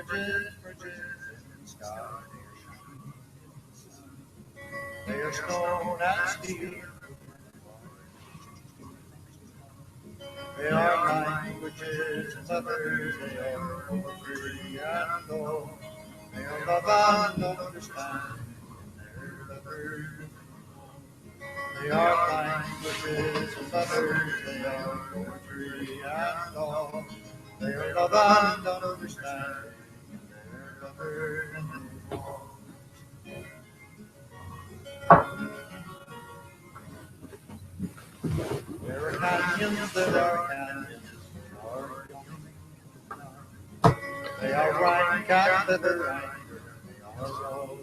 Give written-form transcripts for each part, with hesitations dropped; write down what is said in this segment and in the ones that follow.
bridges, bridges in the sky. They are stone and steel. They are languages and letters. They are poetry and law. They are love and understanding in their letters. They are languages and letters. They are poetry and law. They are love and understanding in their letters. There are canyons that are canyons. They are rank and that are anger. They are all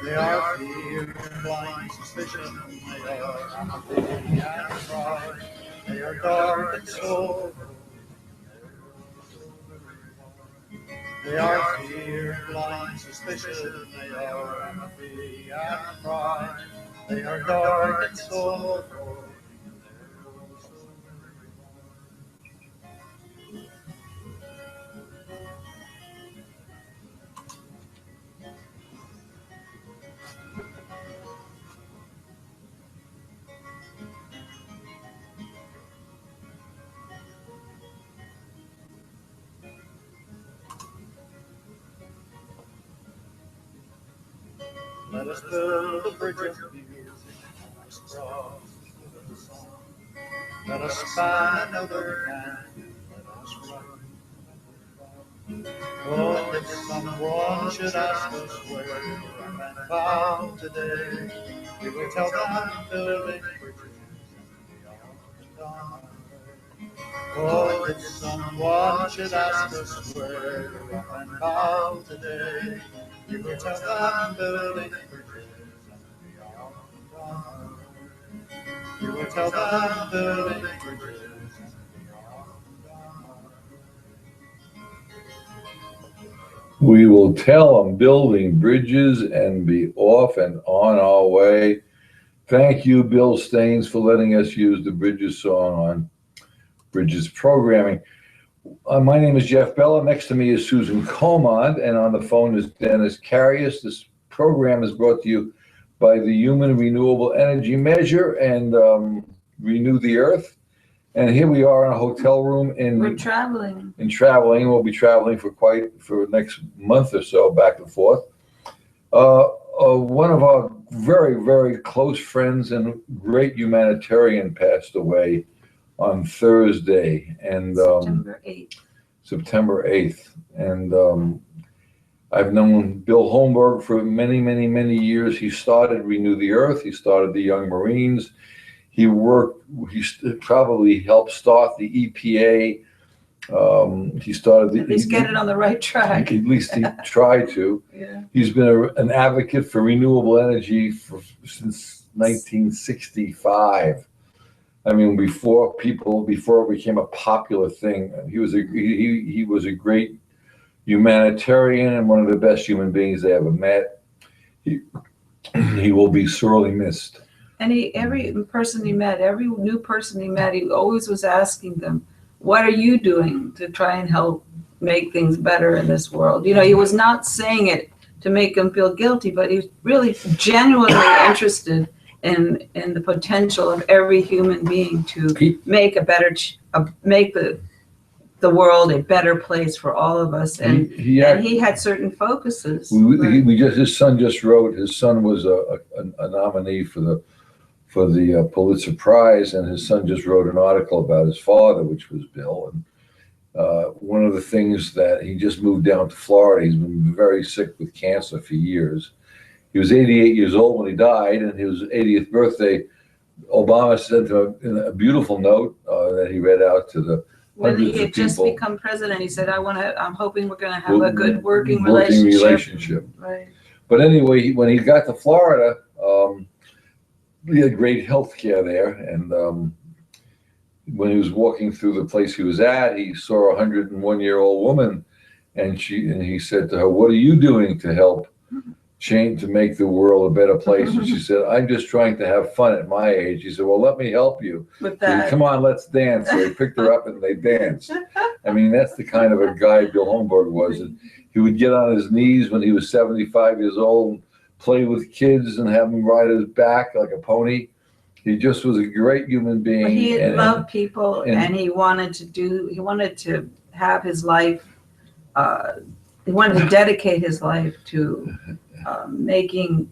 they are fear and blind suspicion. They are apathy and pride. They are dark and sorrow. They are fear and blind suspicion. They are apathy and pride. They are dark and sorrow. Let us build a bridge of music. Let us cross the song. Let us span another canyon. Let us run. Oh, if someone should ask us where we went found today, we will tell them building bridges beyond the dawn. Oh, if someone should ask us where we went found today, we will tell them building bridges beyond the dawn. We will tell them building bridges beyond the dawn. We will tell them building bridges and be off and on our way. Thank you, Bill Staines, for letting us use the Bridges song on Bridges programming. My name is Jeff Bella. Next to me is Susan Comond, and on the phone is Dennis Carius. This program is brought to you by the Human Renewable Energy Measure and Renew the Earth. And here we are in a hotel room We're traveling. We'll be traveling for the next month or so, back and forth. One of our very, very close friends and great humanitarian passed away on Thursday, and September 8th. And I've known Bill Holmberg for many, many, many years. He started Renew the Earth. He started the Young Marines. He probably helped start the EPA. He started At least get it on the right track. At least he tried to. Yeah. He's been an advocate for renewable energy since 1965. I mean, before it became a popular thing. He was a great humanitarian and one of the best human beings they ever met. He will be sorely missed. And every new person he met, he always was asking them, what are you doing to try and help make things better in this world? You know, he was not saying it to make them feel guilty, but he was really genuinely interested in the potential of every human being to make make the world a better place for all of us. And he had certain focuses. His son just wrote. His son was a nominee for the Pulitzer Prize, and his son just wrote an article about his father, which was Bill. And one of the things that he just moved down to Florida. He's been very sick with cancer for years. He was 88 years old when he died, and his 80th birthday, Obama sent him a beautiful note that he read out to the when he had just become president. He said, I'm hoping we're going to have a good working relationship. Right. But anyway, when he got to Florida, he had great health care there. And when he was walking through the place he was at, he saw a 101-year-old woman, and he said to her, "What are you doing to help change to make the world a better place. And she said, I'm just trying to have fun at my age. He said, well, let me help you. With He said, that. come on, let's dance. So they picked her up and they danced. I mean, that's the kind of a guy Bill Holmberg was. And he would get on his knees when he was 75 years old, and play with kids and have them ride his back like a pony. He just was a great human being. But he and loved people, and he wanted to have his life, he wanted to dedicate his life to making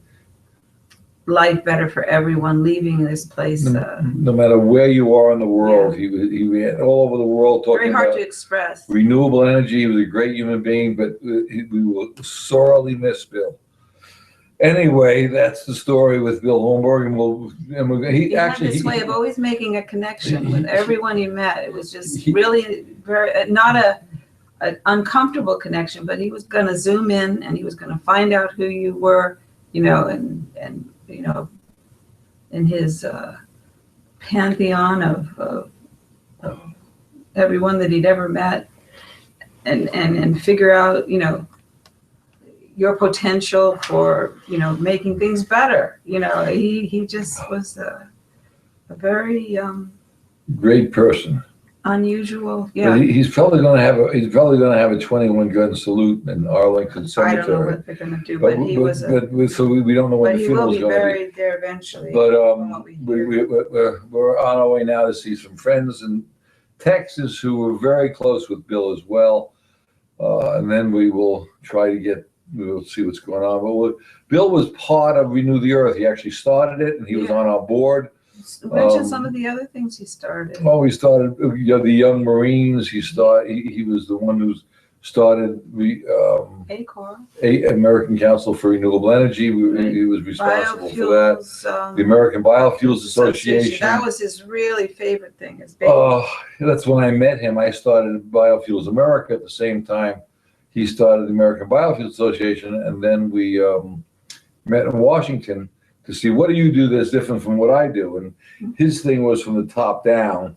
life better for everyone, leaving this place. No matter where you are in the world, he went all over the world talking very hard about to express. renewable energy. He was a great human being, but we will sorely miss Bill. Anyway, that's the story with Bill Holmberg, and He had this way of always making a connection with everyone he met. It was just really very not an uncomfortable connection, but he was going to zoom in and he was going to find out who you were, you know, and you know, in his pantheon of everyone that he'd ever met, and figure out, you know, your potential for, you know, making things better. You know, he just was a very great person. Unusual, yeah. But he's probably going to have a 21 gun salute in Arlington Cemetery. I don't know what they're going to do, but he was. So we don't know when the funeral is going to be. But he will be buried there eventually. But we're on our way now to see some friends in Texas who were very close with Bill as well, and then we will try to get. We'll see what's going on. But Bill was part of Renew the Earth. He actually started it, and he was on our board. Mention some of the other things he started. Oh, he started the Young Marines. He was the one who started American Council for Renewable Energy. He was responsible for that. The American Biofuels Association. That was his really favorite thing. That's when I met him. I started Biofuels America at the same time. He started the American Biofuels Association, and then we met in Washington to see what do you do that's different from what I do. And his thing was from the top down,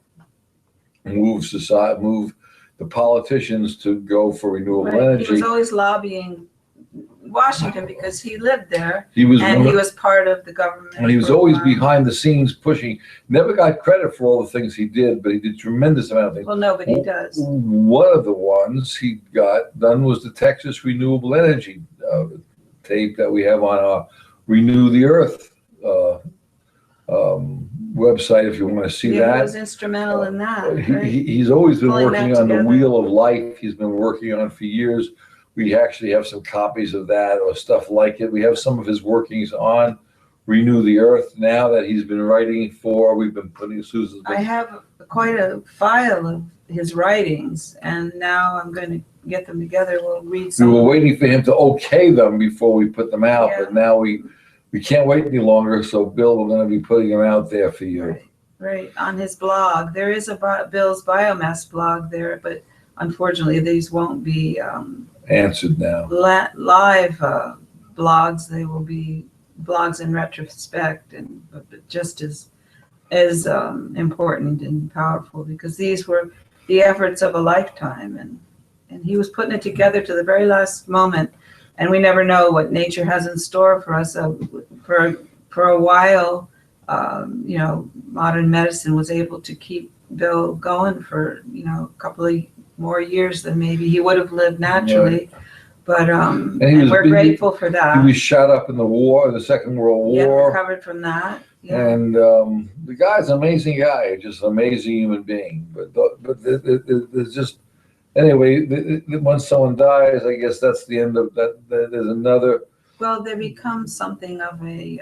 move the politicians to go for renewable energy. He was always lobbying Washington because he lived there. He was part of the government. And he was always behind the scenes pushing. Never got credit for all the things he did, but he did tremendous amount of things. Well, nobody does. One of the ones he got done was the Texas Renewable Energy tape that we have on our Renew the Earth website, if you want to see that. He was instrumental in that. He's always been working on the Wheel of Life. He's been working on it for years. We actually have some copies of that or stuff like it. We have some of his workings on Renew the Earth now that he's been writing for. We've been putting Susan's. I have quite a file of his writings, and now I'm going to get them together. We'll read some. We were waiting for him to okay them before we put them out, but now we can't wait any longer. So, Bill, we're going to be putting them out there for you. Right. On his blog. There is a Bill's biomass blog there, but unfortunately these won't be answered now. Live blogs. They will be blogs in retrospect, but just as important and powerful, because these were the efforts of a lifetime, and he was putting it together to the very last moment. And we never know what nature has in store for us. For a while, you know, modern medicine was able to keep Bill going for, you know, a couple of more years than maybe he would have lived naturally. Right. But and we're grateful for that. He was shot up in the Second World War. Yeah, recovered from that. Yeah. And the guy's an amazing guy, just an amazing human being. But there's just. Anyway, once someone dies, I guess that's the end of that. There's another. Well, they become something of a.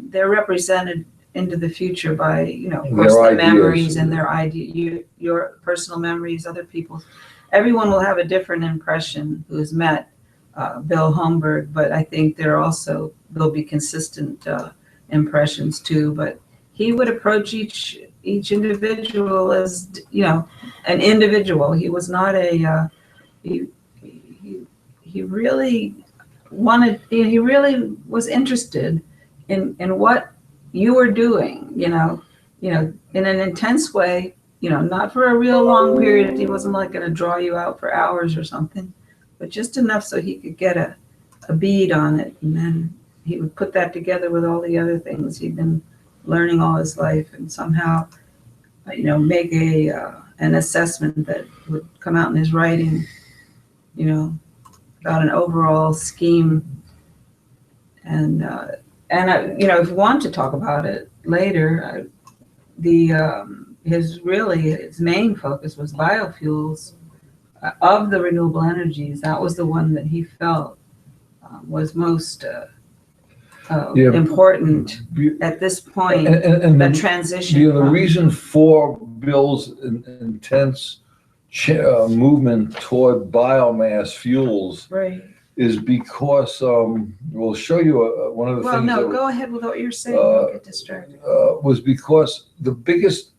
They're represented into the future by, you know, of course, the memories and their idea, your personal memories, other people's. Everyone will have a different impression who has met Bill Holmberg, but I think there'll be consistent impressions too. But he would approach each individual as, you know, an individual. He was not a he really was interested in what you were doing, you know, in an intense way, you know, not for a real long period. He wasn't like going to draw you out for hours or something, but just enough so he could get a bead on it, and then he would put that together with all the other things he'd been learning all his life, and somehow, make an assessment that would come out in his writing, about an overall scheme. And if you want to talk about it later, his main focus was biofuels of the renewable energies. That was the one that he felt was most important at this point, and the transition. The reason for Bill's intense movement toward biomass fuels, right, is because we'll show you one of the things. Well, no, go ahead with what you're saying. Don't get distracted. Was because the biggest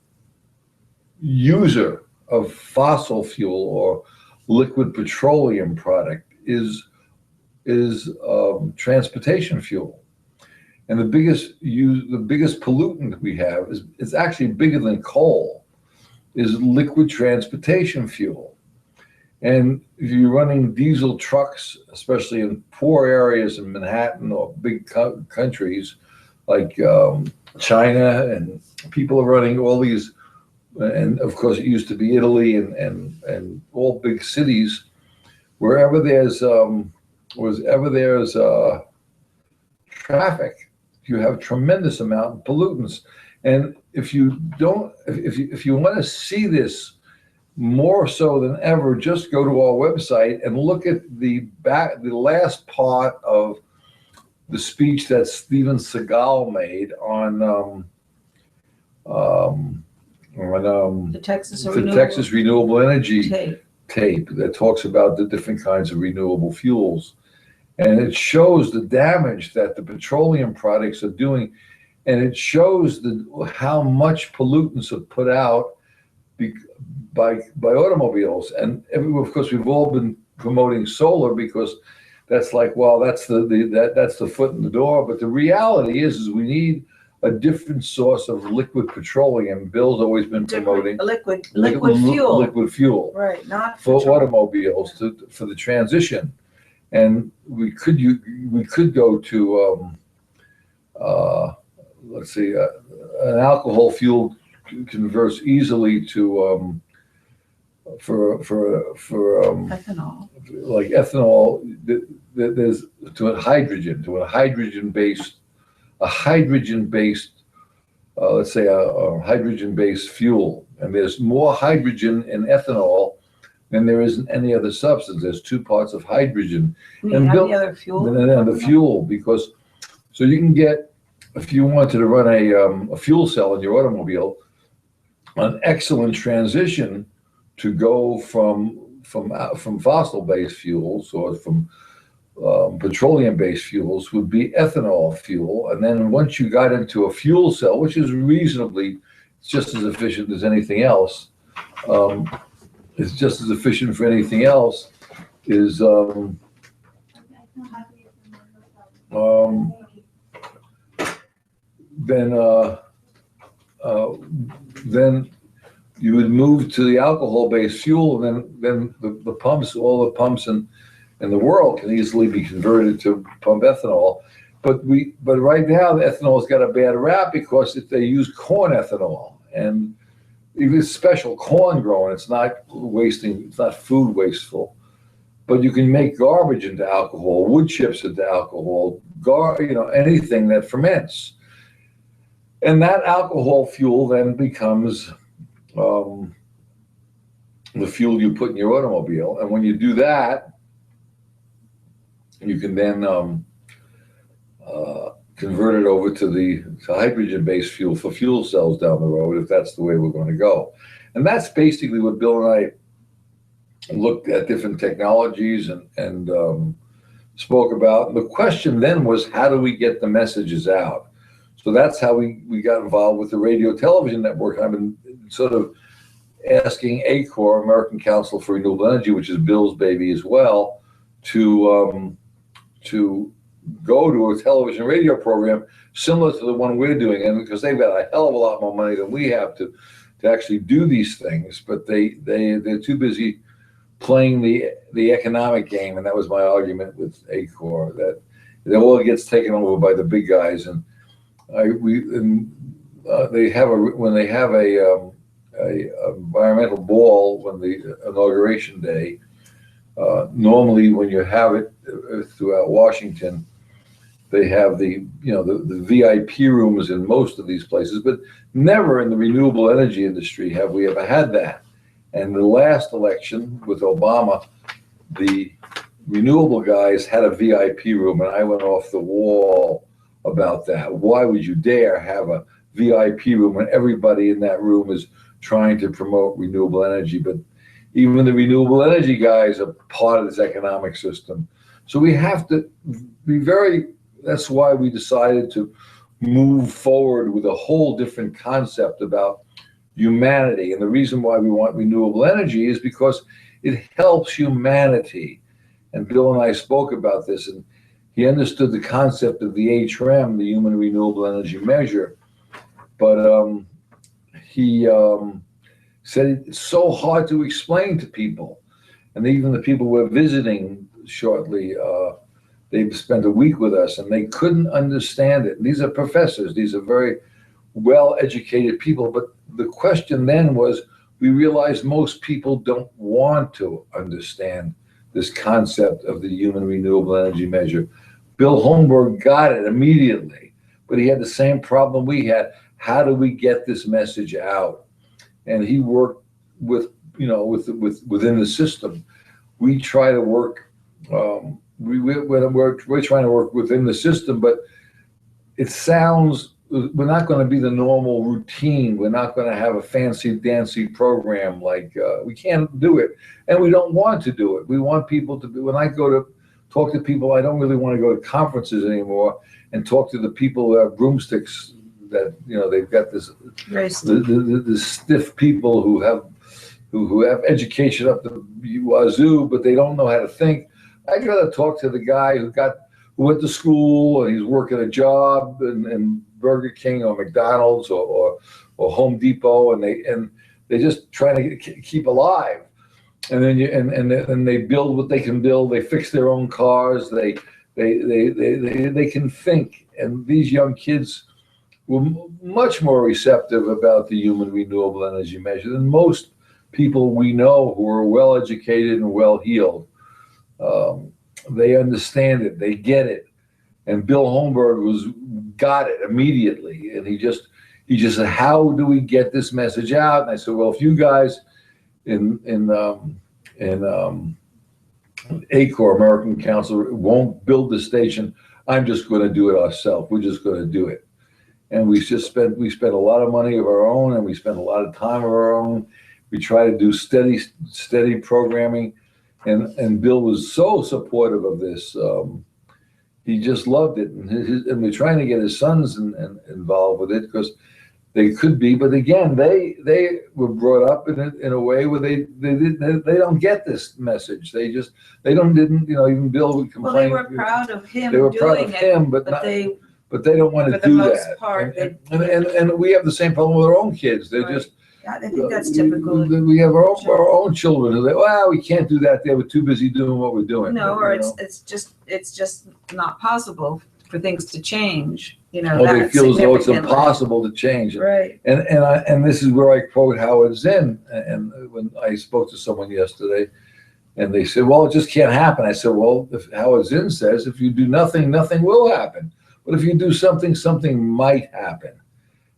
user of fossil fuel or liquid petroleum product is transportation fuel, and the biggest pollutant we have is actually bigger than coal, is liquid transportation fuel. And if you're running diesel trucks, especially in poor areas in Manhattan or big countries like China, and people are running all these, and of course it used to be Italy and all big cities, wherever there's traffic, you have tremendous amount of pollutants. And if you want to see this more so than ever, just go to our website and look at the last part of the speech that Steven Seagal made on The Texas Renewable Energy tape that talks about the different kinds of renewable fuels. And it shows the damage that the petroleum products are doing. And it shows how much pollutants are put out by automobiles. And of course, we've all been promoting solar because that's like, well, that's the foot in the door. But the reality is we need a different source of liquid petroleum. Bill's always been promoting liquid fuel. Liquid fuel, right? Not for automobiles for the transition. And we could go to let's see, an alcohol fuel converts easily to for ethanol. Like ethanol, there's to a hydrogen based let's say a hydrogen based fuel, and there's more hydrogen in ethanol than there is in any other substance. There's 2 parts of hydrogen and the other fuel and the fuel, because so you can get, if you wanted to run a fuel cell in your automobile, an excellent transition to go from fossil-based fuels or from petroleum-based fuels would be ethanol fuel. And then once you got into a fuel cell, which is reasonably just as efficient as anything else, it's just as efficient for anything else, is then you would move to the alcohol-based fuel, and then the pumps, all the pumps in the world can easily be converted to pump ethanol. But right now the ethanol's got a bad rap because they use corn ethanol, and even special corn growing, it's not food wasteful. But you can make garbage into alcohol, wood chips into alcohol, anything that ferments. And that alcohol fuel then becomes the fuel you put in your automobile. And when you do that, you can then convert it over to hydrogen-based fuel for fuel cells down the road, if that's the way we're going to go. And that's basically what Bill and I looked at, different technologies and spoke about. And the question then was, how do we get the messages out? So that's how we got involved with the radio television network. I've been sort of asking ACOR, American Council for Renewable Energy, which is Bill's baby as well, to go to a television radio program similar to the one we're doing, and because they've got a hell of a lot more money than we have to actually do these things, but they're too busy playing the economic game, and that was my argument with Acor, that it all gets taken over by the big guys. And they have when they have a environmental ball when the inauguration day. Normally, when you have it throughout Washington, they have the VIP rooms in most of these places, but never in the renewable energy industry have we ever had that. And the last election with Obama, the renewable guys had a VIP room, and I went off the wall about that. Why would you dare have a VIP room when everybody in that room is trying to promote renewable energy? But even the renewable energy guys are part of this economic system. So we have to be that's why we decided to move forward with a whole different concept about humanity. And the reason why we want renewable energy is because it helps humanity. And Bill and I spoke about this, and he understood the concept of the HREM, the Human Renewable Energy Measure. But he said it's so hard to explain to people. And even the people we're visiting shortly, they've spent a week with us, and they couldn't understand it. These are professors. These are very well-educated people. But the question then was, we realized most people don't want to understand this concept of the Human Renewable Energy Measure. Bill Holmberg got it immediately, but he had the same problem we had. How do we get this message out? And he worked within the system. We try to work. We're trying to work within the system, but it sounds we're not going to be the normal routine. We're not going to have a fancy dancy program like we can't do it, and we don't want to do it. We want people to be. When I go to talk to people, I don't really want to go to conferences anymore and talk to the people who have broomsticks. That they've got this the stiff people who have education up the wazoo, but they don't know how to think. I'd rather talk to the guy who went to school and he's working a job in Burger King or McDonald's or Home Depot, and they just trying to keep alive. And then and they build what they can build. They fix their own cars. They can think. And these young kids were much more receptive about the Human Renewable Energy Measure than most people we know who are well educated and well heeled. They understand it. They get it. And Bill Holmberg got it immediately. And he just said, how do we get this message out? And I said, well, if you guys in ACOR, American Council, won't build the station, I'm just going to do it ourselves. We're just going to do it. And we spent a lot of money of our own, and we spent a lot of time of our own. We try to do steady programming, and Bill was so supportive of this. He just loved it, and we're trying to get his sons involved with it because they could be. But again, they were brought up in a way where they don't get this message. They didn't even Bill would complain. Well, they were proud of him. They were proud of him, but they don't want to do that. Part, and we have the same problem with our own kids. They're just. I think that's typical. We have our own children who we can't do that. They were too busy doing what we're doing. No, or it's just not possible for things to change. They feel as though it's impossible to change. Right. And this is where I quote Howard Zinn. And when I spoke to someone yesterday, and they said, well, it just can't happen. I said, well, if Howard Zinn says, if you do nothing, nothing will happen. But if you do something, something might happen.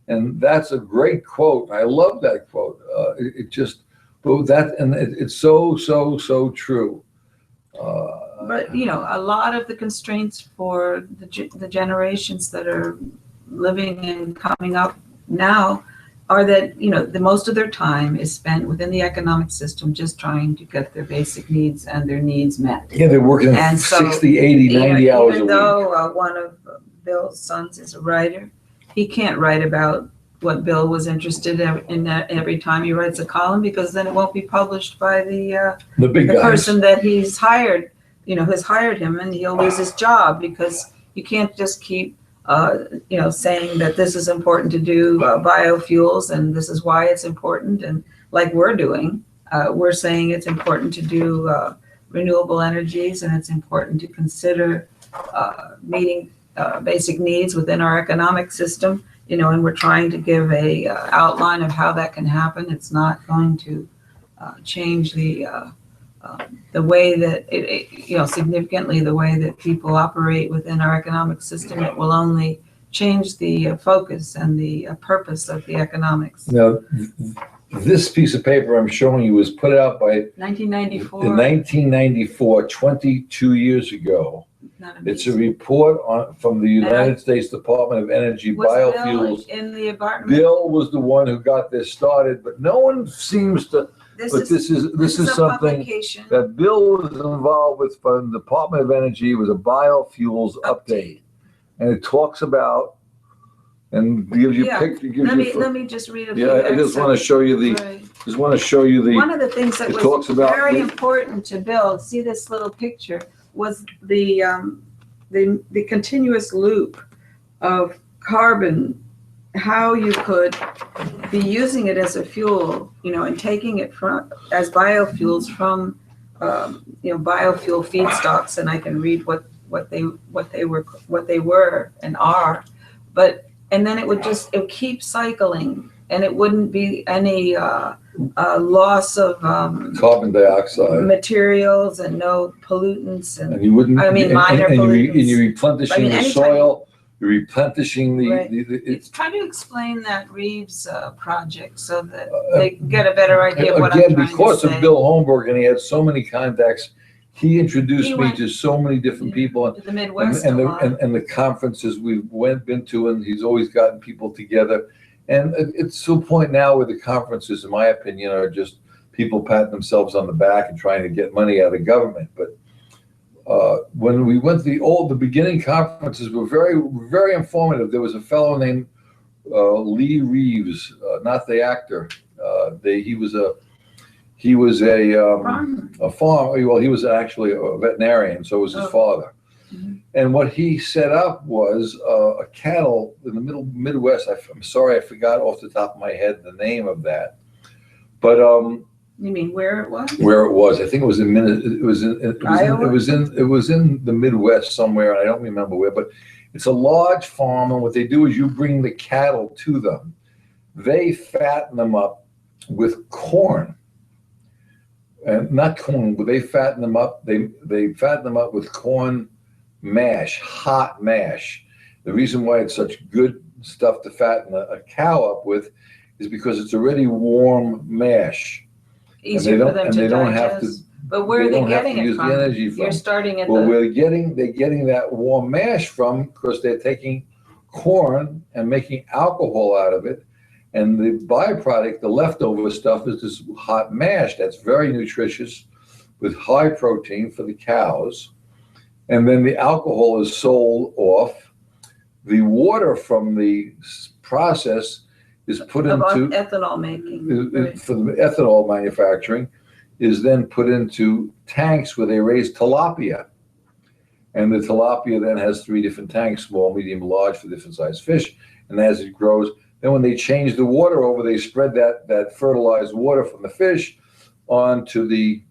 And that's a great quote. I love that quote. It's so true. But a lot of the constraints for the generations that are living and coming up now are that the most of their time is spent within the economic system just trying to get their basic needs and their needs met. Yeah, they're working 60, 80, 90 hours a week. Even though one of Bill's sons is a writer, he can't write about what Bill was interested in every time he writes a column, because then it won't be published by the person that he's hired, has hired him, and he'll lose his job, because you can't just keep, saying that this is important to do biofuels and this is why it's important, and like we're doing. We're saying it's important to do renewable energies, and it's important to consider meeting basic needs within our economic system, and we're trying to give a outline of how that can happen. It's not going to change the way that significantly the way that people operate within our economic system. It will only change the focus and the purpose of the economics. Now, this piece of paper I'm showing you was put out by 1994. in 1994, 22 years ago. It's a report from the United States Department of Energy, biofuels. Bill in the apartment? Bill was the one who got this started, but no one seems to. This is something that Bill was involved with from the Department of Energy. It was a biofuels update, and it talks about and gives you Let me just read a few. I just want to show you the. Right. Just want to show you the. One of the things that was very important to Bill. See this little picture. Was the continuous loop of carbon, how you could be using it as a fuel, and taking it as biofuels from, biofuel feedstocks, and I can read what they were and are, and then it would keep cycling, and it wouldn't be any loss of carbon dioxide materials and no pollutants and you wouldn't. Minor pollutants. And you're replenishing the soil. You're replenishing It's trying to explain that Reeves project so that they can get a better idea of what I'm trying to say. Again, because of Bill Holmberg, and he had so many contacts, he introduced me to so many different people. To the Midwest and the conferences we've been to, and he's always gotten people together. And it's to a point now where the conferences, in my opinion, are just people patting themselves on the back and trying to get money out of government. But when we went to the beginning conferences were very, very informative. There was a fellow named Lee Reeves, not the actor. He was a farmer. Well, he was actually a veterinarian, so was his father. Mm-hmm. And what he set up was a cattle in the Midwest. I'm sorry, I forgot off the top of my head the name of that. But you mean where it was? Where it was, I think it was in the Midwest somewhere. I don't remember where, but it's a large farm, and what they do is you bring the cattle to them. They fatten them up with corn. And not corn, but they fatten them up. They fatten them up with corn mash, hot mash. The reason why it's such good stuff to fatten a cow up with is because it's already warm mash. Easier for them to digest. But where are they getting it from? You're starting at they're getting that warm mash from, because they're taking corn and making alcohol out of it. And the byproduct, the leftover stuff, is this hot mash that's very nutritious with high protein for the cows. And then the alcohol is sold off. The water from the process is put into ethanol making. For the ethanol manufacturing, is then put into tanks where they raise tilapia. And the tilapia then has 3 different tanks, small, medium, large, for different sized fish. And as it grows, then when they change the water over, they spread that fertilized water from the fish onto the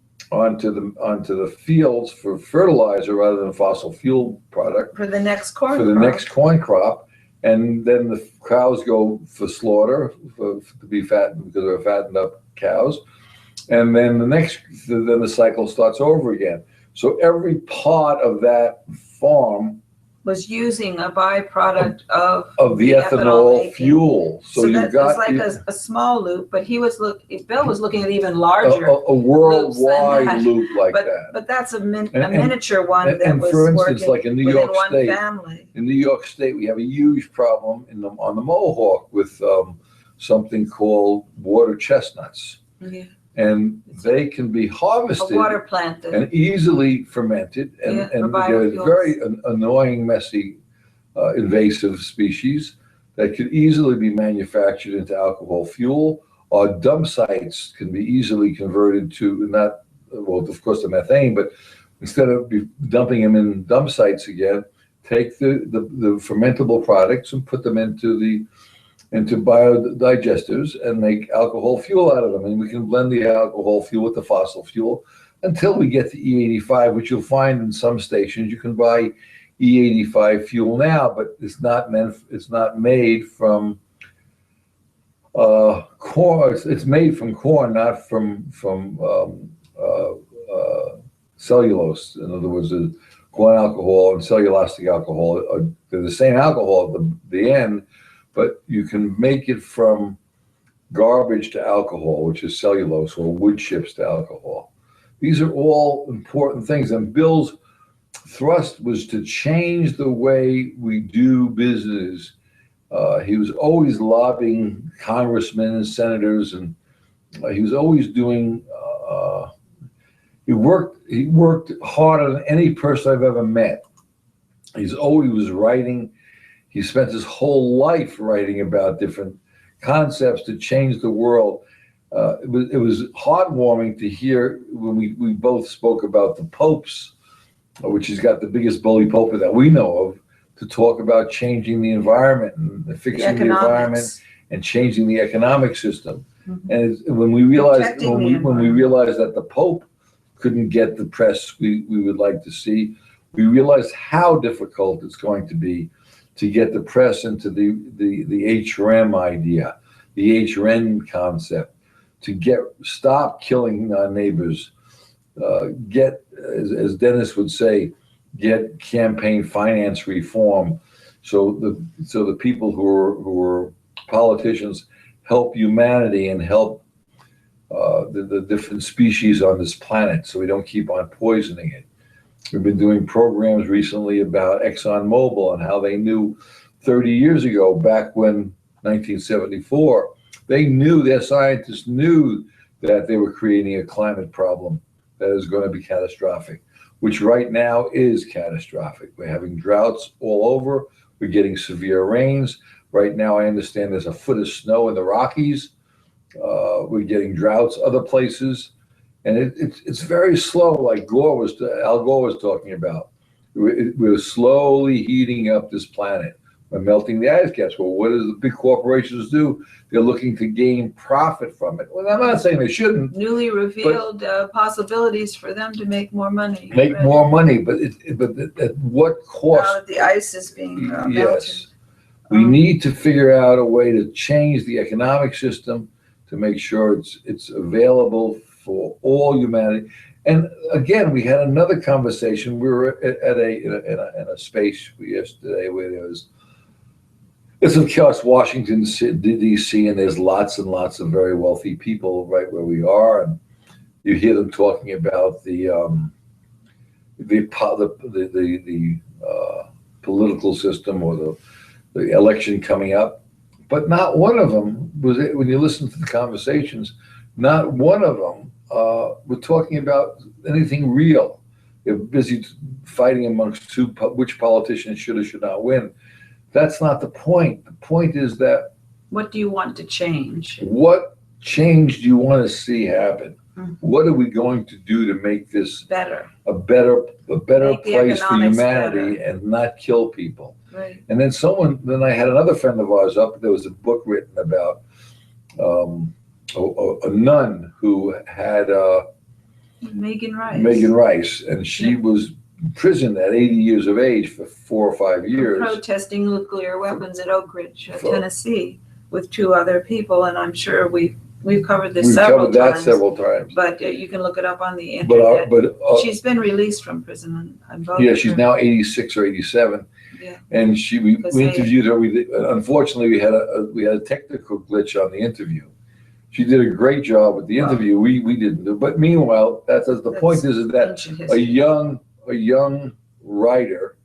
fields for fertilizer rather than fossil fuel product. For the next corn crop. Next corn crop. And then the cows go for slaughter to be fattened, because they're fattened up cows. And then the cycle starts over again. So every part of that farm was using a byproduct of the ethanol fuel. So you've got like a small loop, but Bill was looking at even larger, a worldwide loop like that. But that's a miniature one that was for instance, like in New York State, family. In New York State, we have a huge problem on the Mohawk with something called water chestnuts. Yeah. And they can be harvested, water planted, and easily fermented, and they're very annoying, messy, invasive species that could easily be manufactured into alcohol fuel, or dump sites can be easily converted to of course, the methane, but instead of dumping them in dump sites again, take the fermentable products and put them into into biodigesters and make alcohol fuel out of them. And we can blend the alcohol fuel with the fossil fuel until we get to E85, which you'll find in some stations. You can buy E85 fuel now, but it's not made from corn. It's made from corn, not from cellulose. In other words, corn alcohol and cellulosic alcohol they're the same alcohol at the end, but you can make it from garbage to alcohol, which is cellulose, or wood chips to alcohol. These are all important things, and Bill's thrust was to change the way we do business. He was always lobbying congressmen and senators, and he was always doing. He worked harder than any person I've ever met. He's always was writing. He spent his whole life writing about different concepts to change the world. It was heartwarming to hear when we both spoke about the popes, which has got the biggest bully pope that we know of, to talk about changing the environment and fixing the environment and changing the economic system. Mm-hmm. And when we realized that the Pope couldn't get the press we would like to see, we realized how difficult it's going to be to get the press into the HRM idea, the HRN concept, to stop killing our neighbors, get, as Dennis would say, get campaign finance reform, so the people who are politicians help humanity and help the different species on this planet, so we don't keep on poisoning it. We've been doing programs recently about ExxonMobil and how they knew 30 years ago, back when 1974, their scientists knew that they were creating a climate problem that is going to be catastrophic, which right now is catastrophic. We're having droughts all over. We're getting severe rains. Right now, I understand there's a foot of snow in the Rockies. We're getting droughts other places. And it's very slow, like Al Gore was talking about. We're slowly heating up this planet. We're melting the ice caps. Well, what do the big corporations do? They're looking to gain profit from it. Well, I'm not saying they shouldn't. Newly revealed possibilities for them to make more money. More money, but at what cost? Now that the ice is being melted. Yes. We need to figure out a way to change the economic system to make sure it's available for all humanity. And again, we had another conversation. We were in a space yesterday where it's of course Washington D.C. and there's lots and lots of very wealthy people right where we are, and you hear them talking about the political system or the election coming up, but not one of them was, when you listen to the conversations, not one of them were talking about anything real. They're busy fighting amongst which politician should or should not win. That's not the point. The point is that, what do you want to change? What change do you want to see happen? Mm-hmm. What are we going to do to make this a better place for humanity and not kill people? Right. And then I had another friend of ours up. There was a book written about a nun who had Megan Rice, and she was imprisoned at 80 years of age for 4 or 5 years. Protesting nuclear weapons at Oak Ridge, Tennessee, with 2 other people, and I'm sure we've covered this several times. But you can look it up on the internet. But she's been released from prison. She's now 86 or 87. Yeah. And we interviewed her. Unfortunately, we had a technical glitch on the interview. She did a great job with the interview. We didn't do. But meanwhile, that's the point is that a young writer,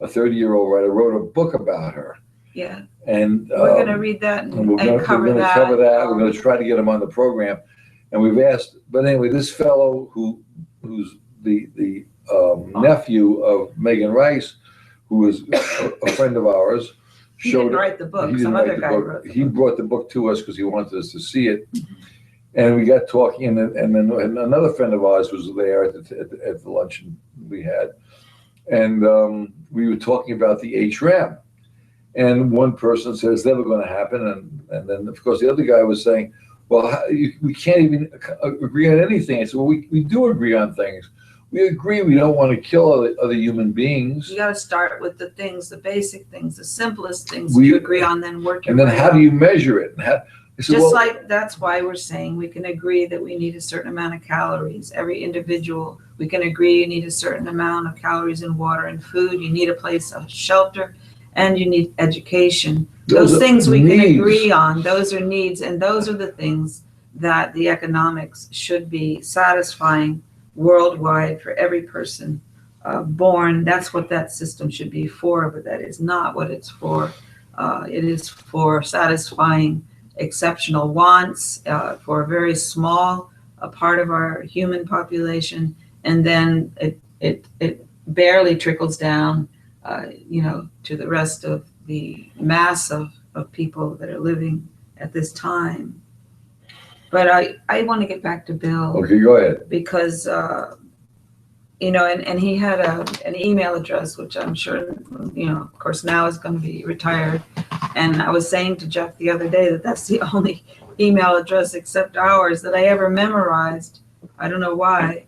a 30-year-old writer, wrote a book about her. Yeah. And we're going to read that and cover that. We're going to try to get him on the program. And we've asked, but anyway, this fellow who's the nephew of Megan Rice, who is a friend of ours, he didn't write the book. Some other guy wrote the book. He brought the book to us because he wanted us to see it. And we got talking, and then another friend of ours was there at the luncheon we had. And we were talking about the HRM. And one person says it's never going to happen, and then of course the other guy was saying, well, we can't even agree on anything. I said, well, we do agree on things. We agree we don't want to kill other human beings. You got to start with the things, the basic things, the simplest things you agree on, then work your way. And then how do you measure it? Just like that's why we're saying we can agree that we need a certain amount of calories. Every individual, we can agree you need a certain amount of calories in water and food. You need a place of shelter, and you need education. Those things we can agree on. Those are needs, and those are the things that the economics should be satisfying worldwide for every person born. That's what that system should be for, but that is not what it's for. It is for satisfying exceptional wants for a very small part of our human population, and then it barely trickles down, to the rest of the mass of people that are living at this time. But I want to get back to Bill. Okay, go ahead. Because and he had an email address, which I'm sure, of course now is going to be retired. And I was saying to Jeff the other day that that's the only email address except ours that I ever memorized. I don't know why,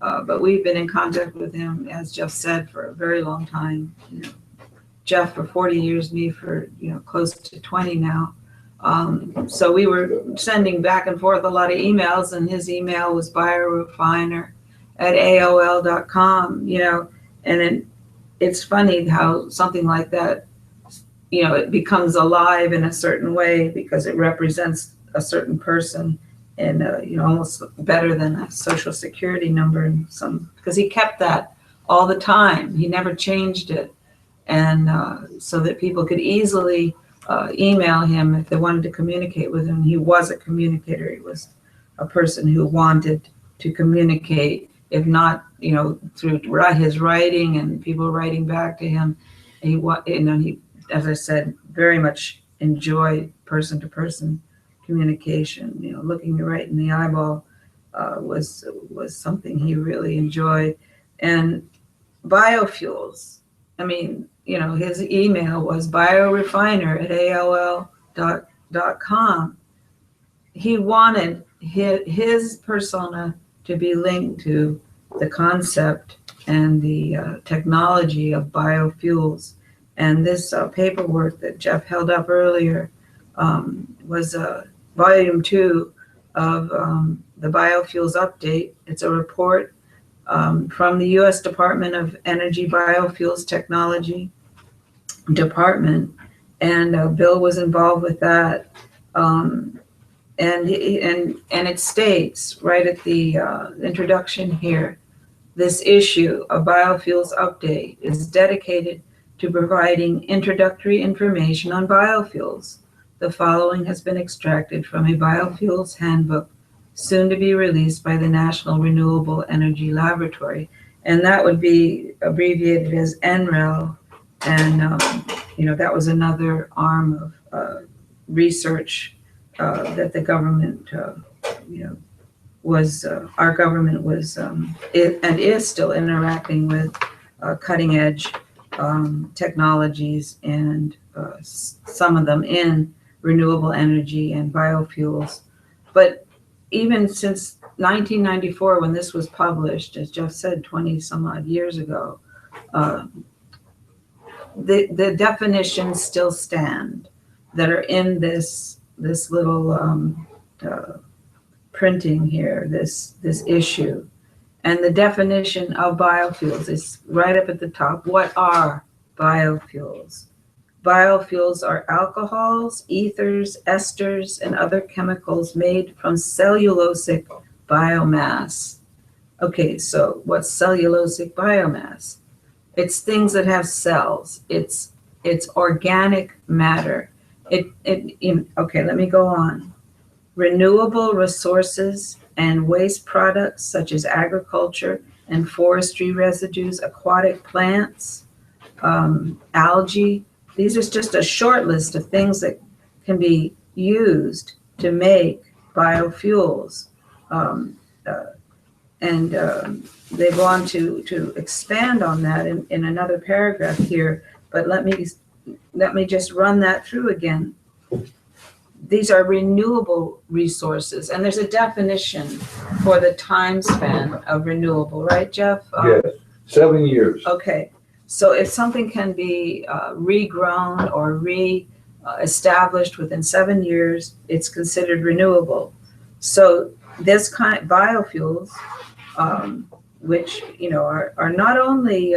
but we've been in contact with him, as Jeff said, for a very long time. Jeff for 40 years, me for close to 20 now. So we were sending back and forth a lot of emails, and his email was biorefiner@aol.com, and it's funny how something like that, it becomes alive in a certain way because it represents a certain person, and almost better than a social security number in some, because he kept that all the time. He never changed it, and so that people could easily email him if they wanted to communicate with him. He was a communicator. He was a person who wanted to communicate, if not, through his writing and people writing back to him. He, as I said, very much enjoyed person-to-person communication. Looking you right in the eyeball was something he really enjoyed. And biofuels. I mean, his email was biorefiner@aol.com. He wanted his persona to be linked to the concept and the technology of biofuels. And this paperwork that Jeff held up earlier was volume 2 of the Biofuels Update. It's a report from the U.S. Department of Energy Biofuels Technology Department, and Bill was involved with that. And it states right at the introduction here, this issue of Biofuels Update is dedicated to providing introductory information on biofuels. The following has been extracted from a biofuels handbook, soon to be released by the National Renewable Energy Laboratory. And that would be abbreviated as NREL. And, that was another arm of research that the government, our government was, and is still interacting with cutting edge technologies, and some of them in renewable energy and biofuels. But even since 1994, when this was published, as Jeff said, 20 some odd years ago, the definitions still stand that are in this little printing here, this issue. And the definition of biofuels is right up at the top. What are biofuels? Biofuels are alcohols, ethers, esters, and other chemicals made from cellulosic biomass. Okay, so what's cellulosic biomass? It's things that have cells. It's organic matter. Okay, let me go on. Renewable resources and waste products such as agriculture and forestry residues, aquatic plants, algae. These are just a short list of things that can be used to make biofuels. They go on to expand on that in another paragraph here, but let me let me just run that through again. These are renewable resources, and there's a definition for the time span of renewable, right, Jeff? Yes, 7 years. Okay, so if something can be regrown or re-established within 7 years, it's considered renewable. So this kind biofuels, which are not only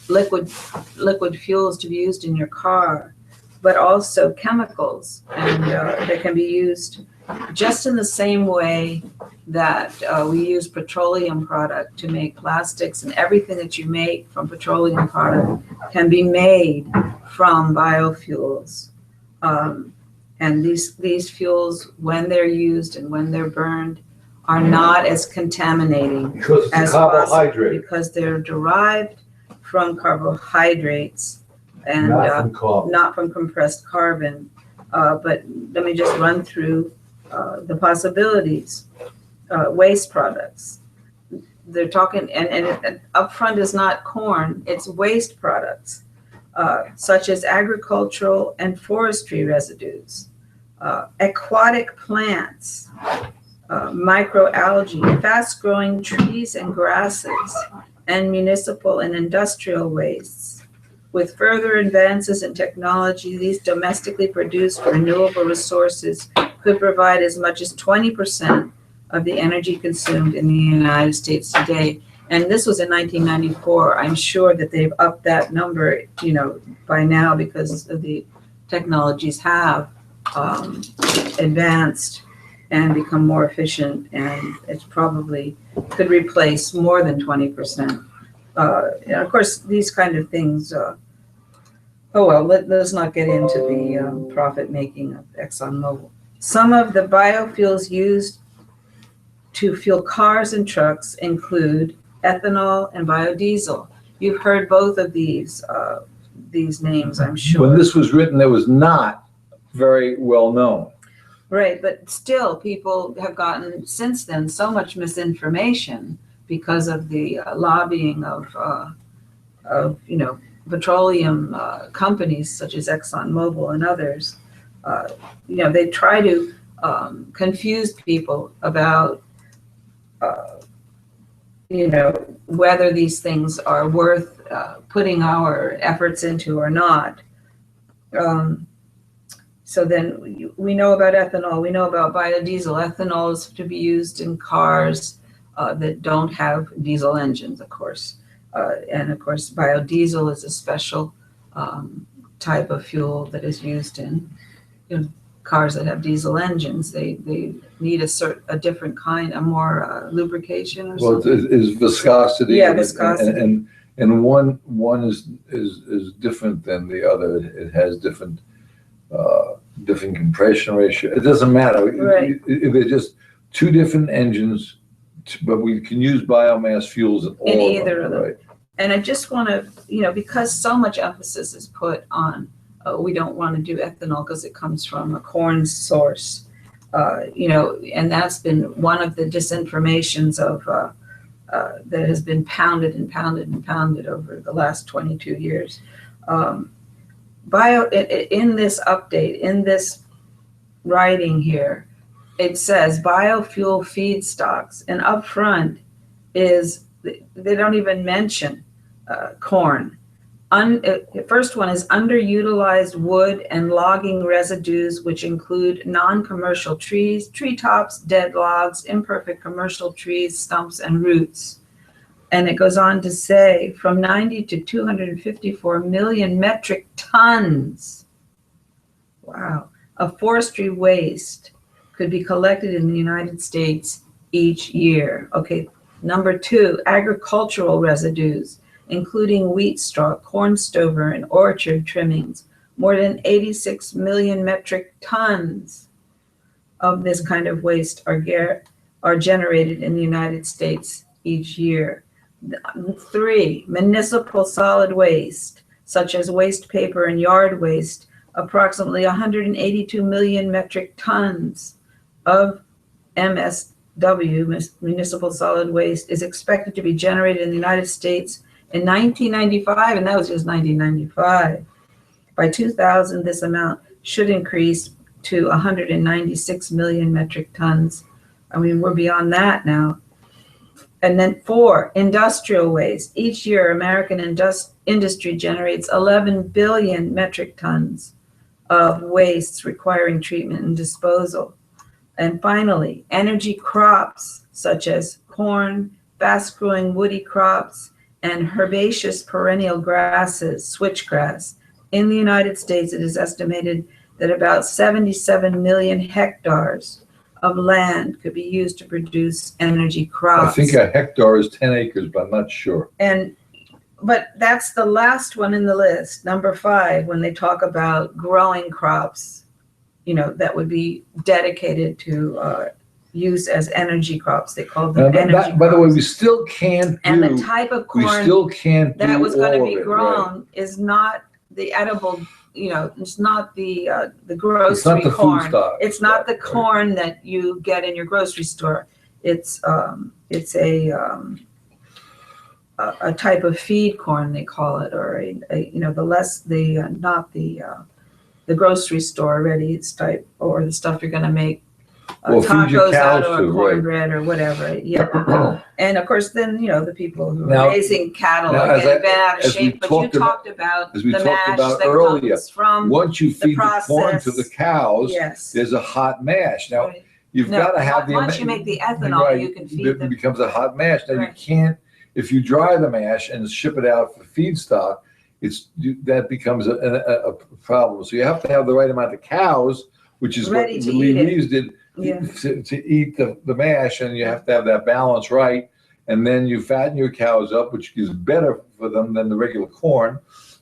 liquid fuels to be used in your car, but also chemicals, and they can be used just in the same way that we use petroleum product to make plastics, and everything that you make from petroleum product can be made from biofuels. And these fuels, when they're used and when they're burned, are not as contaminating Because it's as a carbohydrate, possible, because they're derived from carbohydrates and not from compressed carbon. But let me just run through the possibilities. Waste products. They're talking, and upfront is not corn, it's waste products, such as agricultural and forestry residues, aquatic plants, microalgae, fast-growing trees and grasses, and municipal and industrial wastes. With further advances in technology, these domestically produced renewable resources could provide as much as 20% of the energy consumed in the United States today. And this was in 1994. I'm sure that they've upped that number, by now, because of the technologies have advanced and become more efficient, and it's probably could replace more than 20%. And of course, these kind of things, let's not get into the profit making of ExxonMobil. Some of the biofuels used to fuel cars and trucks include ethanol and biodiesel. You've heard both of these names, I'm sure. When this was written, it was not very well known. Right, but still, people have gotten since then so much misinformation because of the lobbying of petroleum companies such as ExxonMobil and others. They try to confuse people about whether these things are worth putting our efforts into or not. So then we know about ethanol, we know about biodiesel. Ethanol is to be used in cars that don't have diesel engines, of course. And of course, biodiesel is a special type of fuel that is used in cars that have diesel engines. They need a different kind, a more lubrication or something. Well, it's viscosity. Yeah, viscosity. And one is different than the other. It has different compression ratio. It doesn't matter. Right. They're just two different engines, but we can use biomass fuels in either of them. Right. And I just want to, because so much emphasis is put on, we don't want to do ethanol because it comes from a corn source, and that's been one of the disinformations of that has been pounded and pounded and pounded over the last 22 years. In this update, in this writing here, it says biofuel feedstocks, and up front is, they don't even mention corn. First one is underutilized wood and logging residues, which include non-commercial trees, tree tops, dead logs, imperfect commercial trees, stumps, and roots. And it goes on to say from 90 to 254 million metric tons, wow, of forestry waste could be collected in the United States each year. Okay, number two, agricultural residues, including wheat straw, corn stover, and orchard trimmings. More than 86 million metric tons of this kind of waste are generated in the United States each year. 3, municipal solid waste, such as waste paper and yard waste. Approximately 182 million metric tons of MSW, municipal solid waste, is expected to be generated in the United States in 1995, and that was just 1995. By 2000, this amount should increase to 196 million metric tons. I mean, we're beyond that now. And then 4, industrial waste. Each year, American industry generates 11 billion metric tons of wastes requiring treatment and disposal. And finally, energy crops such as corn, fast-growing woody crops, and herbaceous perennial grasses, switchgrass. In the United States, it is estimated that about 77 million hectares of land could be used to produce energy crops. I think a hectare is 10 acres, but I'm not sure. But that's the last one in the list, number 5, when they talk about growing crops, that would be dedicated to use as energy crops. They call them energy crops. By the way, we still can't do. And the type of corn that was going to be grown is not the edible. It's not the grocery it's not the corn. Food stock. It's not the corn that you get in your grocery store. It's a type of feed corn, they call it, or not the grocery store ready type, or the stuff you're going to make tacos out of, or cornbread, or whatever. Yeah. And of course, then the people who are raising cattle are getting bad out of shape. But you talked about the mash that earlier, comes from once you feed the corn to the cows, there's a hot mash. Now you've got to have once you make the ethanol, you can feed them. It becomes a hot mash. Now you can't, if you dry the mash and ship it out for feedstock, that becomes a problem. So you have to have the right amount of cows, which is what Lee Reeves did. To eat the mash, and you have to have that balance right, and then you fatten your cows up, which is better for them than the regular corn.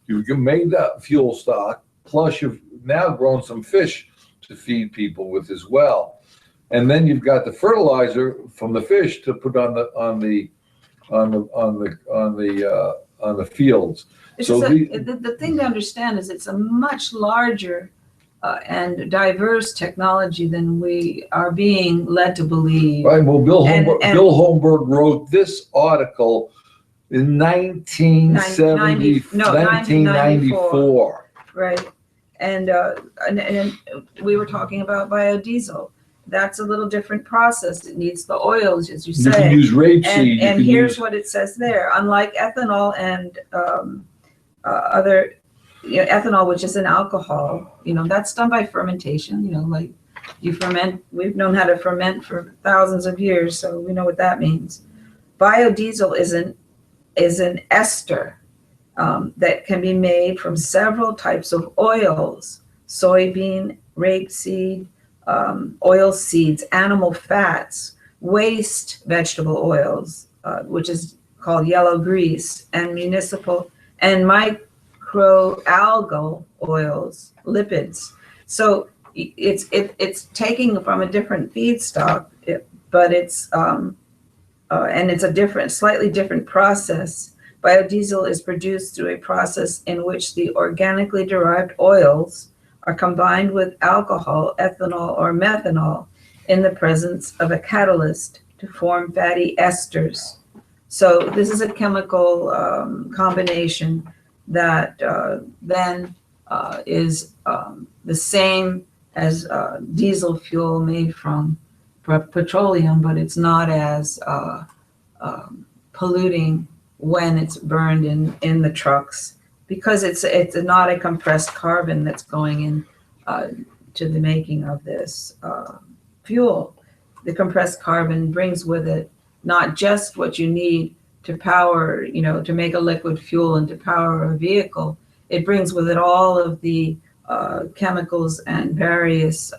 You've made that fuel stock, plus you've now grown some fish to feed people with as well, and then you've got the fertilizer from the fish to put on the fields. The thing to understand is it's a much larger and diverse technology than we are being led to believe. Right. Well, Bill Holmberg wrote this article in 1994. Right. And we were talking about biodiesel. That's a little different process. It needs the oils, as you say. You can use rapeseed. And here's what it says there. Unlike ethanol and other ethanol, which is an alcohol, that's done by fermentation, like you ferment. We've known how to ferment for thousands of years, so we know what that means. Biodiesel is an ester that can be made from several types of oils: soybean, rapeseed, oil seeds, animal fats, waste vegetable oils, which is called yellow grease, and municipal and microalgal oils, lipids. So it's taking from a different feedstock, but it's and it's a slightly different process. Biodiesel is produced through a process in which the organically derived oils are combined with alcohol, ethanol, or methanol in the presence of a catalyst to form fatty esters. So this is a chemical combination that then is the same as diesel fuel made from petroleum, but it's not as polluting when it's burned in the trucks, because it's not a compressed carbon that's going in to the making of this fuel. The compressed carbon brings with it not just what you need to power, to make a liquid fuel and to power a vehicle. It brings with it all of the chemicals and various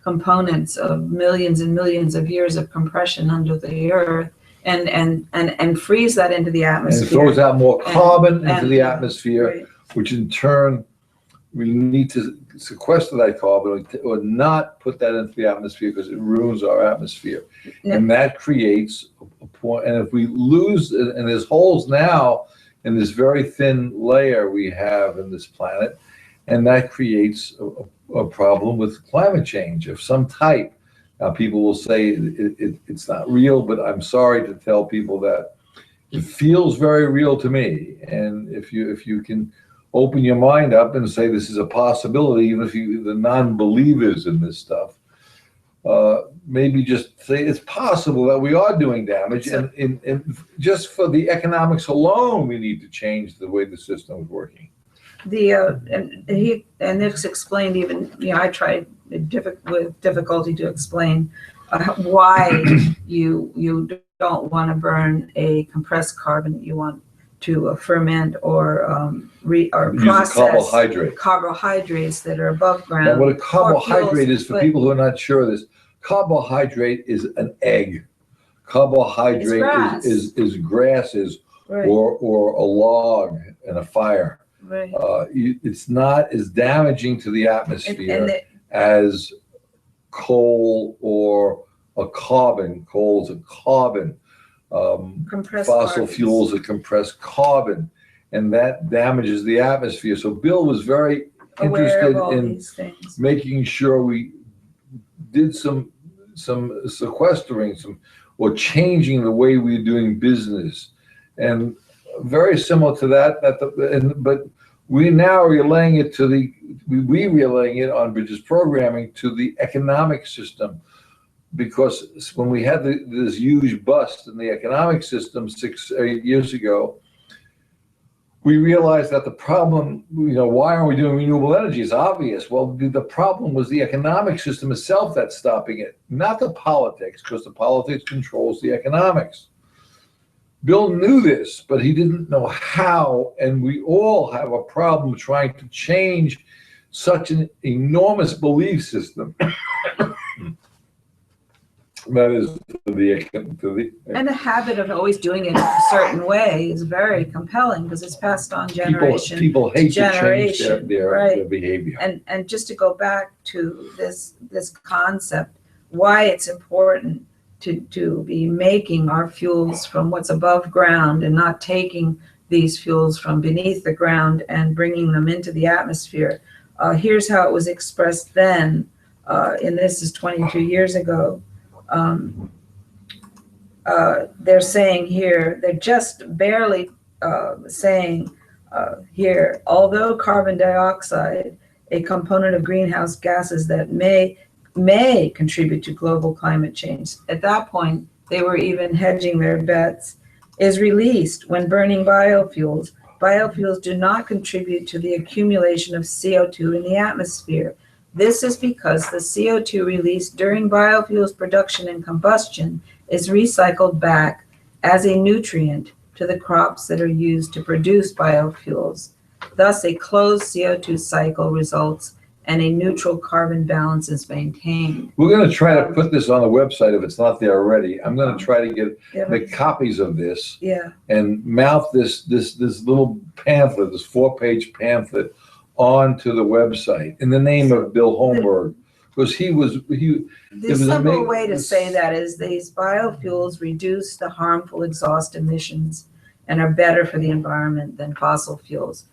components of millions and millions of years of compression under the earth, and freeze that into the atmosphere. And it throws out more carbon into the atmosphere, right. Which in turn, we need to sequester that carbon or not put that into the atmosphere, because it ruins our atmosphere. And that creates a point. And if we lose, and there's holes now in this very thin layer we have in this planet, and that creates a problem with climate change of some type. Now, people will say it's not real, but I'm sorry to tell people that it feels very real to me. And if you can open your mind up and say this is a possibility, even if the non-believers in this stuff, maybe just say it's possible that we are doing damage, and just for the economics alone, we need to change the way the system is working. And this explained even, I tried with difficulty to explain why you don't want to burn a compressed carbon. You want to ferment or process carbohydrates that are above ground. Now, what a carbohydrate is, for people who are not sure of this, carbohydrate is an egg. Carbohydrate is grasses, right, or a log in a fire. Right. It's not as damaging to the atmosphere as coal or a carbon. Coal is a carbon. Fossil fuels are compressed carbon, and that damages the atmosphere. So Bill was very interested in making sure we did some sequestering, or changing the way we're doing business, and very similar to that. But we now are relaying it relaying it on Bridges programming to the economic system, because when we had this huge bust in the economic system 6-8 years ago, we realized that the problem, why aren't we doing renewable energy? It's obvious. Well, the problem was the economic system itself that's stopping it, not the politics, because the politics controls the economics. Bill knew this, but he didn't know how, and we all have a problem trying to change such an enormous belief system. That is and the habit of always doing it a certain way is very compelling, because it's passed on generation people hate to generation, to change their behavior. And just to go back to this concept, why it's important to be making our fuels from what's above ground and not taking these fuels from beneath the ground and bringing them into the atmosphere. Here's how it was expressed then, and this is 22 years ago. They're saying here, they're just barely saying here, although carbon dioxide, a component of greenhouse gases that may contribute to global climate change. At that point, they were even hedging their bets, is released when burning biofuels. Biofuels do not contribute to the accumulation of CO2 in the atmosphere. This is because the CO2 released during biofuels production and combustion is recycled back as a nutrient to the crops that are used to produce biofuels. Thus, a closed CO2 cycle results and a neutral carbon balance is maintained. We're going to try to put this on the website if it's not there already. I'm going to try to make copies of this, and mount this little pamphlet, this 4-page pamphlet, onto the website in the name of Bill Holmberg, because the simple way to say that is these biofuels reduce the harmful exhaust emissions and are better for the environment than fossil fuels.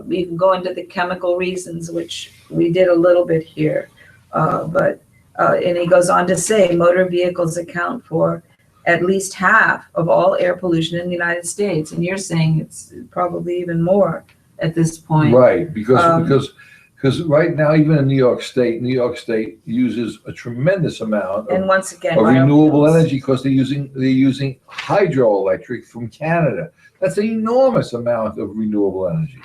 We can go into the chemical reasons, which we did a little bit here, and he goes on to say motor vehicles account for at least half of all air pollution in the United States, and you're saying it's probably even more at this point. Right, because right now, even in New York State uses a tremendous amount of renewable energy, because they're using hydroelectric from Canada. That's an enormous amount of renewable energy.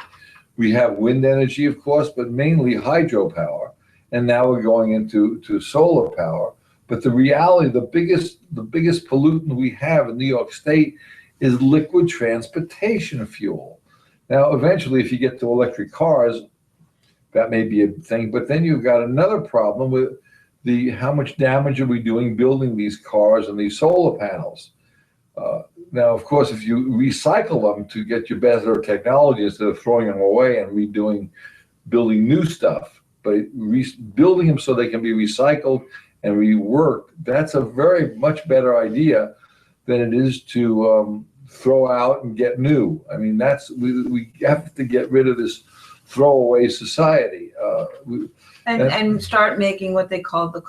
We have wind energy, of course, but mainly hydropower, and now we're going into solar power. But the reality, the biggest pollutant we have in New York State is liquid transportation fuel. Now, eventually, if you get to electric cars, that may be a thing, but then you've got another problem with how much damage are we doing building these cars and these solar panels. Now, of course, if you recycle them to get your better technology instead of throwing them away and building new stuff, but building them so they can be recycled and reworked, that's a very much better idea than it is to throw out and get new. I mean, we have to get rid of this throwaway society. And start making what they call the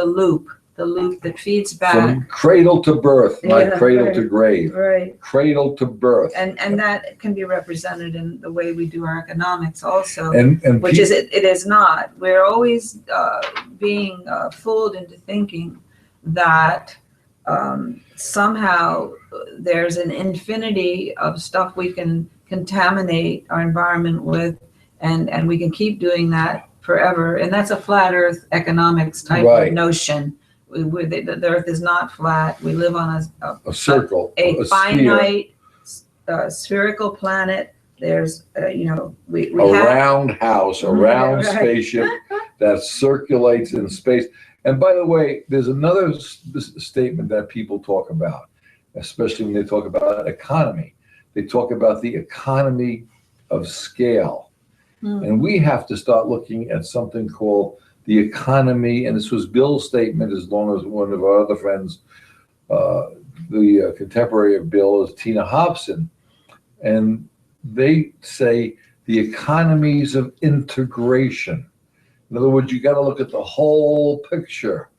loop, the loop that feeds back. From cradle to birth, not Yeah, cradle right, to grave. Right. Cradle to birth. And that can be represented in the way we do our economics also, And which is it is not. We're always being fooled into thinking that somehow there's an infinity of stuff we can contaminate our environment with, and we can keep doing that forever. And that's a flat earth economics type Right. of notion. The earth is not flat. We live on a circle, a sphere. finite spherical planet. There's we A have round house, a round Right. spaceship that circulates in space. And by the way, there's another statement that people talk about, especially when they talk about economy. They talk about the economy of scale. And we have to start looking at something called the economy. And this was Bill's statement, as long as one of our other friends, the contemporary of Bill, is Tina Hobson. And they say the economies of integration. In other words, you got to look at the whole picture.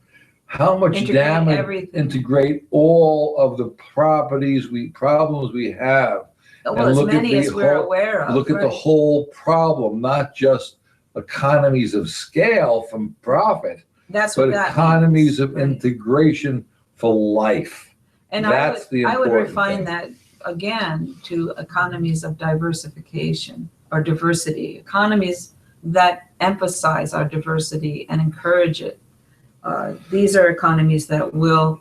How much damage integrate all of the problems we have. Well, as many as we're aware of. Look at the whole problem, not just economies of scale from profit, but economies of integration for life. And I would refine that again to economies of diversification or diversity, economies that emphasize our diversity and encourage it. These are economies that will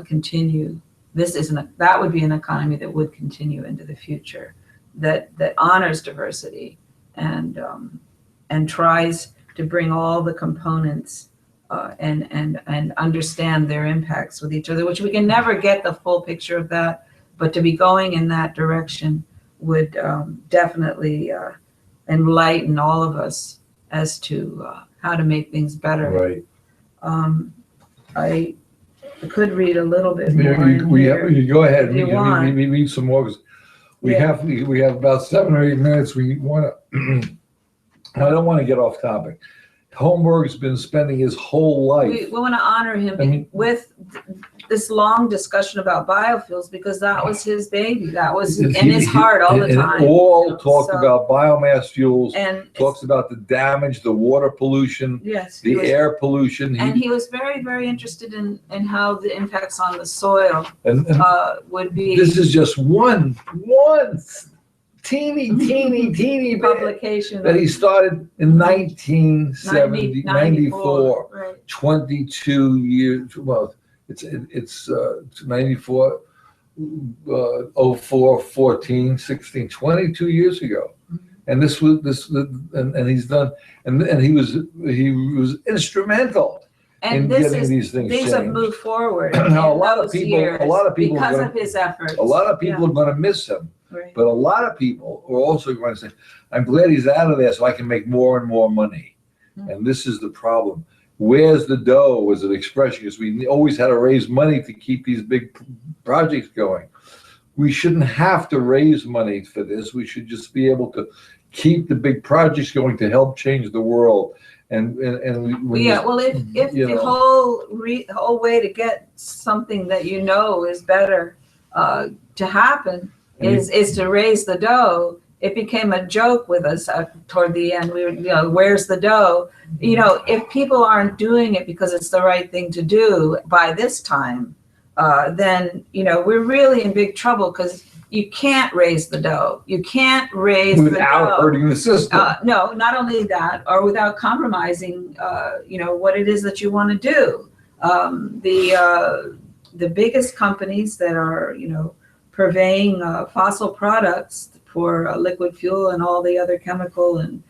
continue. That would be an economy that would continue into the future, that honors diversity and tries to bring all the components and understand their impacts with each other, which we can never get the full picture of that, but to be going in that direction would definitely enlighten all of us as to how to make things better. Right. I could read a little bit more. You go ahead. If you want. We read some more. We have about 7 or 8 minutes. We want to. I don't want to get off topic. Holmberg's been spending his whole life. We want to honor him with this long discussion about biofuels, because that was his baby. That was in his heart all the time. And all talked about biomass fuels, and talks about the damage, the water pollution, the air pollution. And he was very, very interested in how the impacts on the soil would be. This is just one teeny publication that he started in 1994. Right. 22 years. Well, it's 94, 04, 14, 16, 22 years ago. And and he's done, and he was instrumental in getting these things changed. Have moved forward. Now, a lot of people because of his efforts. A lot of people are going to miss him. Right. But a lot of people are also going to say, I'm glad he's out of there so I can make more and more money. And this is the problem. Where's the dough was an expression, because we always had to raise money to keep these big projects going. We shouldn't have to raise money for this. We should just be able to keep the big projects going to help change the world. If the whole way to get something that is better to happen is to raise the dough, it became a joke with us toward the end. We were, where's the dough? If people aren't doing it because it's the right thing to do by this time, then we're really in big trouble, because you can't raise the dough. You can't raise without hurting the system. No, not only that, or without compromising, what it is that you want to do. The biggest companies that are, purveying fossil products for liquid fuel and all the other chemical and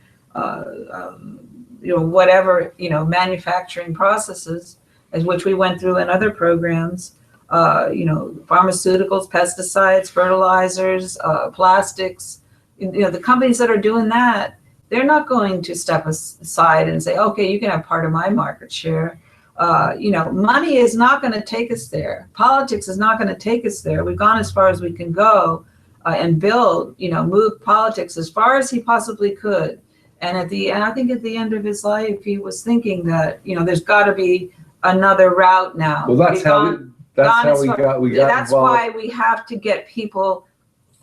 whatever manufacturing processes, as which we went through in other programs. Pharmaceuticals, pesticides, fertilizers, plastics. The companies that are doing that, they're not going to step aside and say, okay, you can have part of my market share. Money is not going to take us there. Politics is not going to take us there. We've gone as far as we can go, and Bill, moved politics as far as he possibly could. And I think at the end of his life, he was thinking that, there's got to be another route now. Well, that's We've how gone we as far- got That's involved. why we have to get people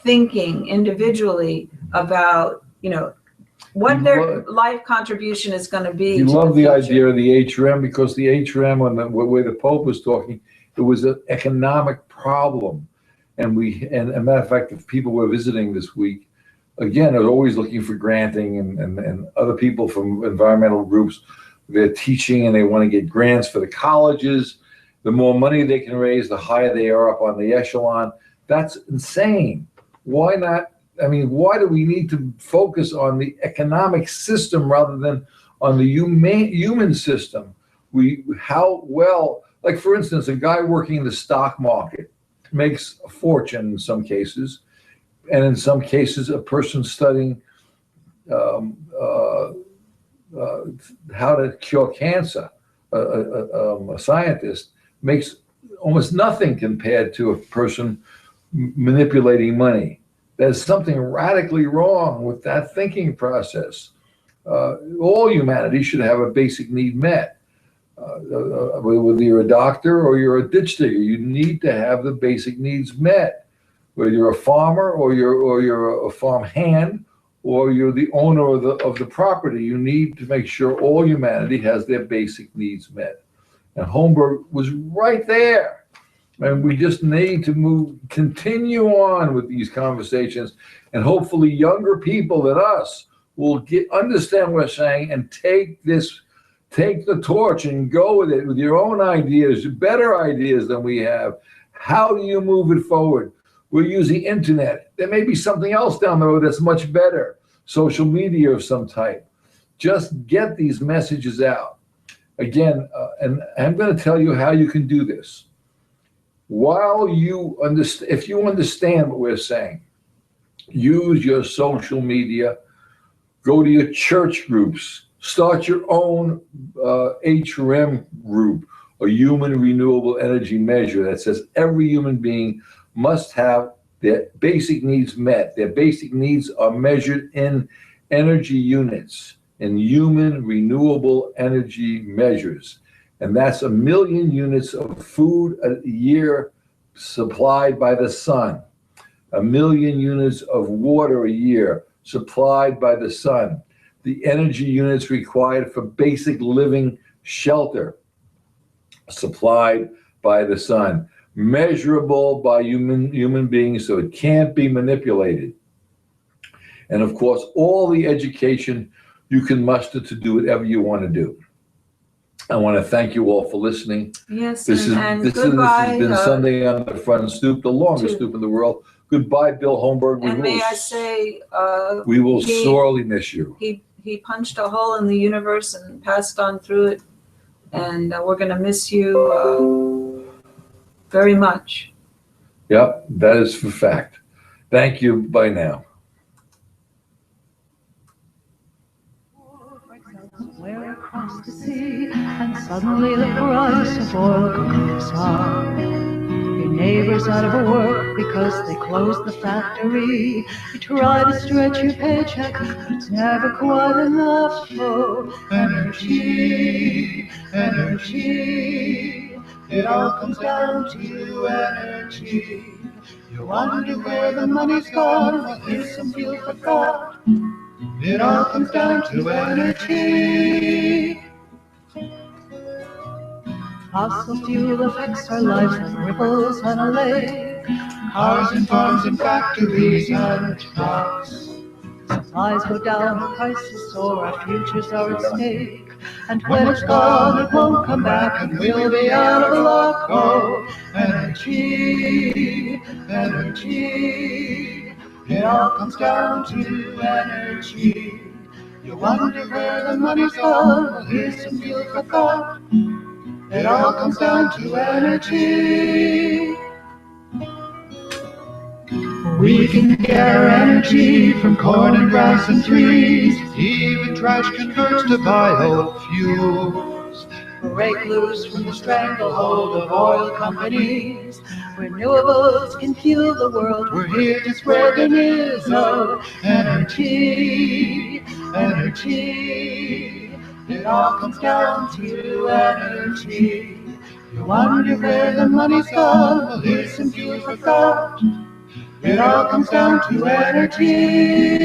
thinking individually about, what their life contribution is going to be. He to loved the future. idea of the HRM because the HRM, on the way the Pope was talking, it was an economic problem. And a matter of fact, if people were visiting this week, again, they're always looking for granting and other people from environmental groups, they're teaching and they want to get grants for the colleges. The more money they can raise, the higher they are up on the echelon. That's insane. Why not? I mean, why do we need to focus on the economic system rather than on the human system? Like for instance, a guy working in the stock market makes a fortune in some cases, and in some cases, a person studying how to cure cancer, a scientist, makes almost nothing compared to a person manipulating money. There's something radically wrong with that thinking process. All humanity should have a basic need met. Whether you're a doctor or you're a ditch digger, you need to have the basic needs met. Whether you're a farmer or you're a farm hand or you're the owner of the property, you need to make sure all humanity has their basic needs met. And Holmberg was right there. And we just need to continue on with these conversations, and hopefully younger people than us will understand what we're saying and take the torch and go with it with your own ideas, better ideas than we have. How do you move it forward? We're using internet. There may be something else down the road that's much better, social media of some type. Just get these messages out. Again, and I'm going to tell you how you can do this. If you understand what we're saying, use your social media, go to your church groups, start your own HRM group, a human renewable energy measure that says every human being must have their basic needs met. Their basic needs are measured in energy units, in human renewable energy measures. And that's 1 million units of food a year supplied by the sun, 1 million units of water a year supplied by the sun, the energy units required for basic living shelter supplied by the sun, measurable by human beings so it can't be manipulated. And of course, all the education you can muster to do whatever you want to do. I want to thank you all for listening. Yes, This and has goodbye. been Sunday on the Front Stoop, the longest stoop in the world. Goodbye, Bill Holmberg. And may I say, we will sorely miss you. He punched a hole in the universe and passed on through it, and we're going to miss you very much. Yep, that is for fact. Thank you. Bye now. Somewhere across the sea, and suddenly the price of oil goes up. Your neighbor's out of work because they closed the factory. You try to stretch your paycheck, but it's never quite enough for energy. It all comes down to energy. You wonder where the money's gone. Well, here's some fuel for thought. It all comes down to energy. Fossil fuel affects our lives like ripples on a lake. Cars and farms and factories and trucks. Supplies go down, prices soar, our futures are at stake. And when it's gone, it won't come back, and we'll be out of luck. Oh, energy. It all comes down to energy. You wonder where the money's gone. Well, here's some fuel for thought. It all comes down to energy. We can get our energy from corn and grass and trees. Even trash converts to biofuels. Break loose from the stranglehold of oil companies. Renewables can fuel the world. We're here to spread the news of energy. It all comes down to energy. You wonder where the money's gone, well listen to you forgot. It all comes down to energy.